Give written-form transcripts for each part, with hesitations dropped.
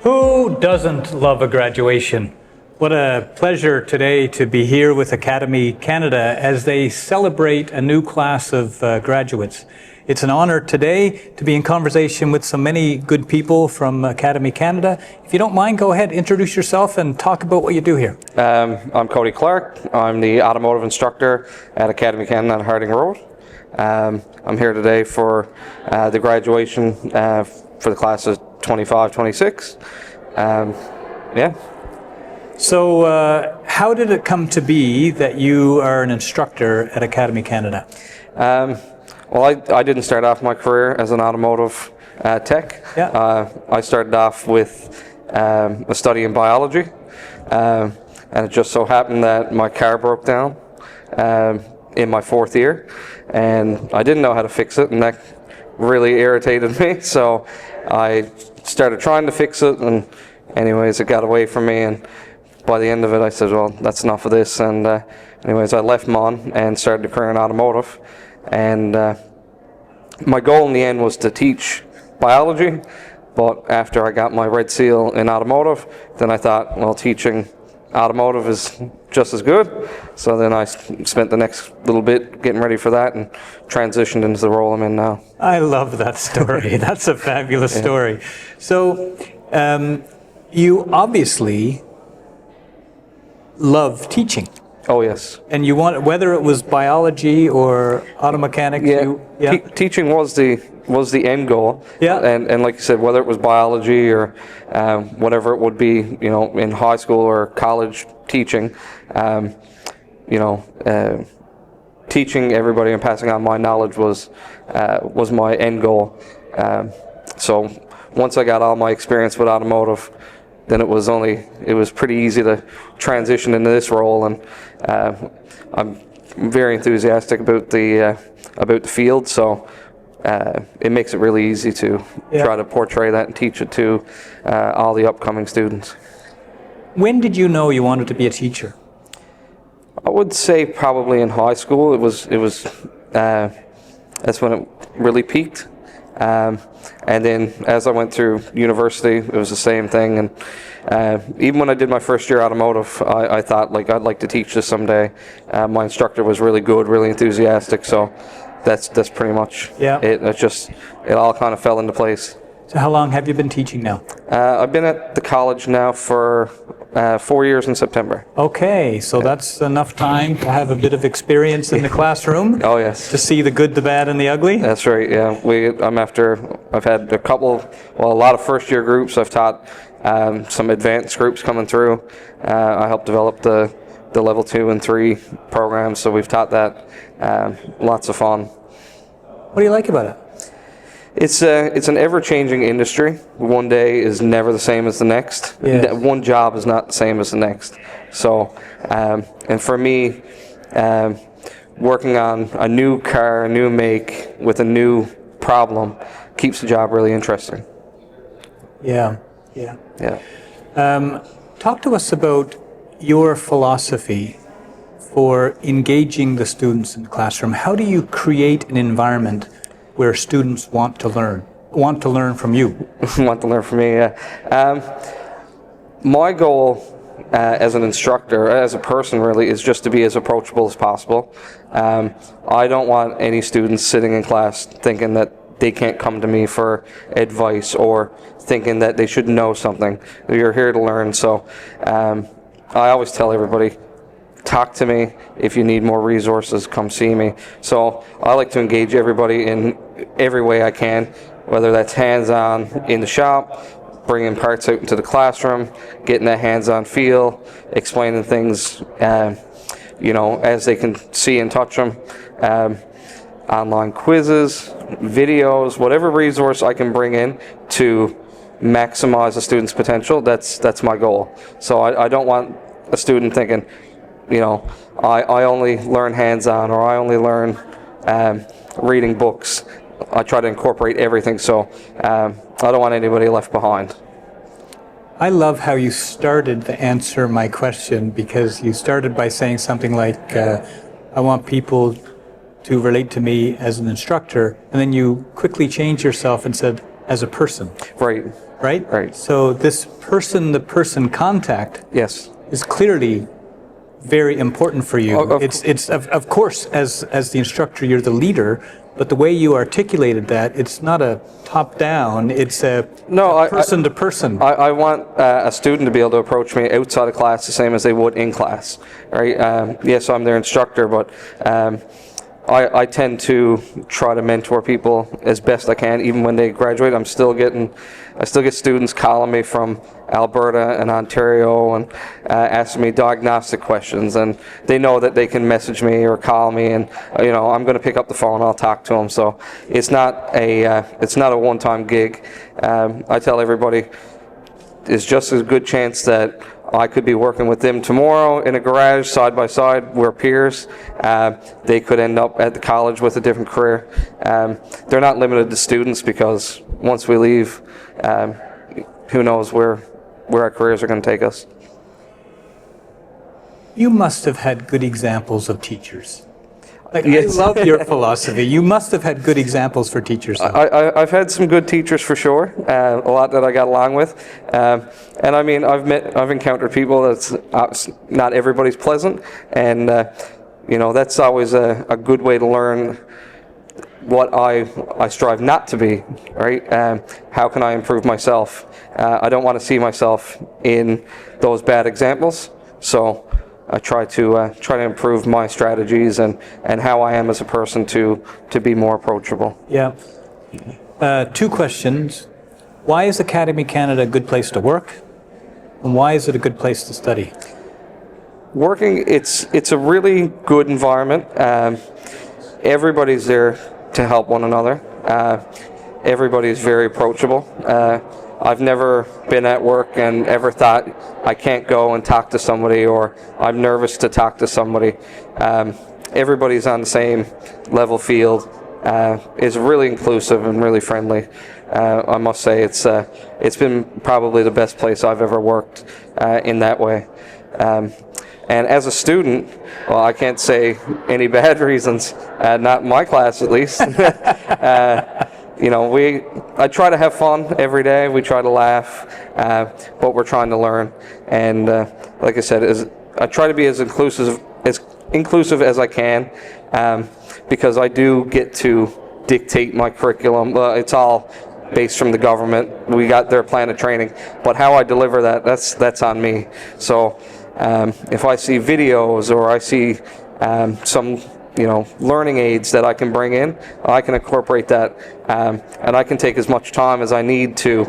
Who doesn't love a graduation? What a pleasure today to be here with Academy Canada as they celebrate a new class of graduates. It's an honor today to be in conversation with so many good people from Academy Canada. If you don't mind, go ahead, introduce yourself and talk about what you do here. I'm Cody Clark. I'm the automotive instructor at Academy Canada on Harding Road. I'm here today for the graduation for the class of 25-26. Yeah. So how did it come to be that you are an instructor at Academy Canada? Well, I didn't start off my career as an automotive tech. Yeah. I started off with a study in biology, and it just so happened that my car broke down in my fourth year, and I didn't know how to fix it, and that really irritated me. So I started trying to fix it, and anyways, it got away from me, and by the end of it, I said, well, that's enough of this, and anyways, I left Mon and started a career in automotive, and my goal in the end was to teach biology, but after I got my red seal in automotive, then I thought, well, teaching automotive is just as good, so then I spent the next little bit getting ready for that and transitioned into the role I'm in now. I love that story. That's a fabulous story. So you obviously love teaching. Oh, yes. And you want, whether it was biology or auto mechanics? Teaching was the end goal. Yeah. And like you said, whether it was biology or whatever it would be, you know, in high school or college teaching, teaching everybody and passing on my knowledge was my end goal. So once I got all my experience with automotive, then it was pretty easy to transition into this role, and I'm very enthusiastic about the field, so it makes it really easy to try to portray that and teach it to all the upcoming students. When did you know you wanted to be a teacher? I would say probably in high school. It was that's when it really peaked. And then as I went through university, it was the same thing. And even when I did my first year automotive, I thought, like, I'd like to teach this someday. My instructor was really good, really enthusiastic, so that's pretty much it. It all kind of fell into place. So how long have you been teaching now? I've been at the college now for 4 years in September. Okay, so that's enough time to have a bit of experience in the classroom. Oh, yes. To see the good, the bad, and the ugly. That's right. Yeah, I've had a lot of first year groups. I've taught some advanced groups coming through. I helped develop the level 2 and 3 programs, so we've taught that. Lots of fun. What do you like about it? It's an ever-changing industry. One day is never the same as the next. Yes. One job is not the same as the next. So, and for me, working on a new car, a new make, with a new problem, keeps the job really interesting. Yeah. Talk to us about your philosophy for engaging the students in the classroom. How do you create an environment where students want to learn from you? Want to learn from me, yeah. My goal as an instructor, as a person really, is just to be as approachable as possible. I don't want any students sitting in class thinking that they can't come to me for advice or thinking that they should know something. You're here to learn, so I always tell everybody, talk to me. If you need more resources, come see me. So I like to engage everybody in every way I can, whether that's hands-on in the shop, bringing parts out into the classroom, getting that hands-on feel, explaining things, as they can see and touch them, online quizzes, videos, whatever resource I can bring in to maximize a student's potential. That's my goal. So I don't want a student thinking, I only learn hands-on, or I only learn reading books. I try to incorporate everything, so I don't want anybody left behind. I love how you started to answer my question, because you started by saying something like, I want people to relate to me as an instructor, and then you quickly changed yourself and said, as a person. Right. right? Right. So this person-to-person contact Yes. is clearly very important for you. It's of course, as the instructor, you're the leader, but the way you articulated that, it's not a top-down, it's a person-to-person. I want a student to be able to approach me outside of class the same as they would in class, right? Yes, I'm their instructor, but I tend to try to mentor people as best I can. Even when they graduate, I still get students calling me from Alberta and Ontario and asking me diagnostic questions, and they know that they can message me or call me, and I'm going to pick up the phone. I'll talk to them. So it's not a one-time gig. I tell everybody, there's just as good chance that I could be working with them tomorrow in a garage side by side. We're peers. They could end up at the college with a different career. They're not limited to students, because once we leave, who knows where our careers are going to take us. You must have had good examples of teachers. Yes. I love your philosophy. You must have had good examples for teachers. I've had some good teachers for sure, a lot that I got along with. And I mean, I've encountered people that's not everybody's pleasant, and that's always a good way to learn what I strive not to be, right? How can I improve myself? I don't want to see myself in those bad examples, so I try to improve my strategies and how I am as a person to be more approachable. Yeah. Two questions. Why is Academy Canada a good place to work? And why is it a good place to study? Working, it's a really good environment. Everybody's there to help one another. Everybody's very approachable. I've never been at work and ever thought I can't go and talk to somebody, or I'm nervous to talk to somebody. Everybody's on the same level field. Is really inclusive and really friendly. I must say it's been probably the best place I've ever worked in that way. And as a student, well, I can't say any bad reasons, not in my class at least. I try to have fun every day. We try to laugh, but we're trying to learn. And like I said, I try to be as inclusive as I can, because I do get to dictate my curriculum. It's all based from the government. We got their plan of training, but how I deliver that's on me. So if I see videos or I see some learning aids that I can bring in, I can incorporate that, and I can take as much time as I need to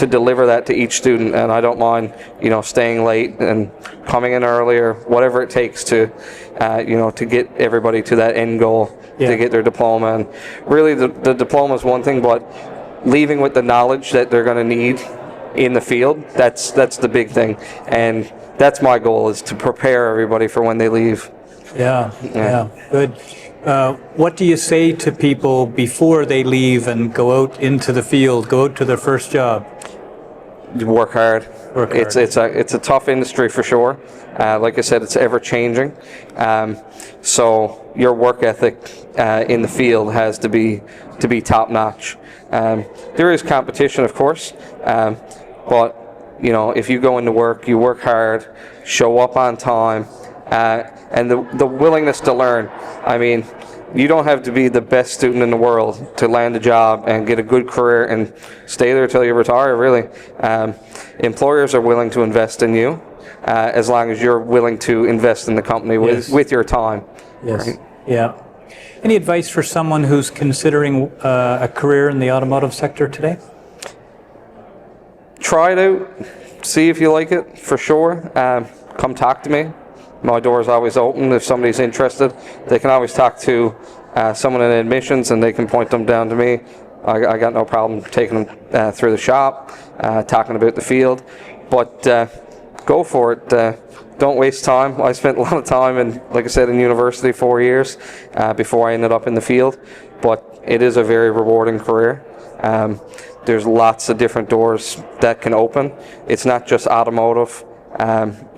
deliver that to each student. And I don't mind staying late and coming in earlier, whatever it takes to get everybody to that end goal, to get their diploma. And really the diploma is one thing, but leaving with the knowledge that they're going to need in the field, that's the big thing. And that's my goal, is to prepare everybody for when they leave. Yeah, good. What do you say to people before they leave and go out into the field, go out to their first job? Work hard. It's a tough industry for sure. Like I said, it's ever changing. So your work ethic in the field has to be top notch. There is competition, of course, but if you go into work, you work hard, show up on time, and the willingness to learn. I mean, you don't have to be the best student in the world to land a job and get a good career and stay there till you retire, really. Employers are willing to invest in you, as long as you're willing to invest in the company with your time. Yes. Right? Yeah. Any advice for someone who's considering a career in the automotive sector today? Try it out. See if you like it, for sure. Come talk to me. My door is always open. If somebody's interested, they can always talk to someone in admissions, and they can point them down to me. I got no problem taking them through the shop, talking about the field. But go for it. Don't waste time. I spent a lot of time, like I said, in university, 4 years before I ended up in the field. But it is a very rewarding career. There's lots of different doors that can open. It's not just automotive.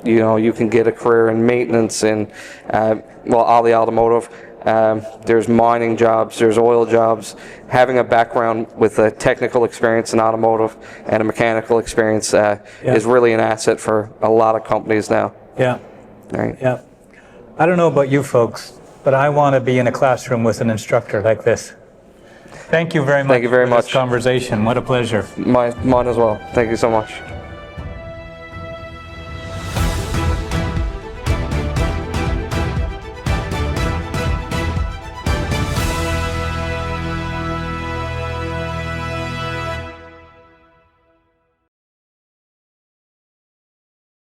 You can get a career in maintenance and all the automotive. There's mining jobs, there's oil jobs. Having a background with a technical experience in automotive and a mechanical experience is really an asset for a lot of companies now. Yeah. Right. Yeah. I don't know about you folks, but I want to be in a classroom with an instructor like this. Thank you very much. Thank you very for much. this conversation. What a pleasure. Mine as well. Thank you so much.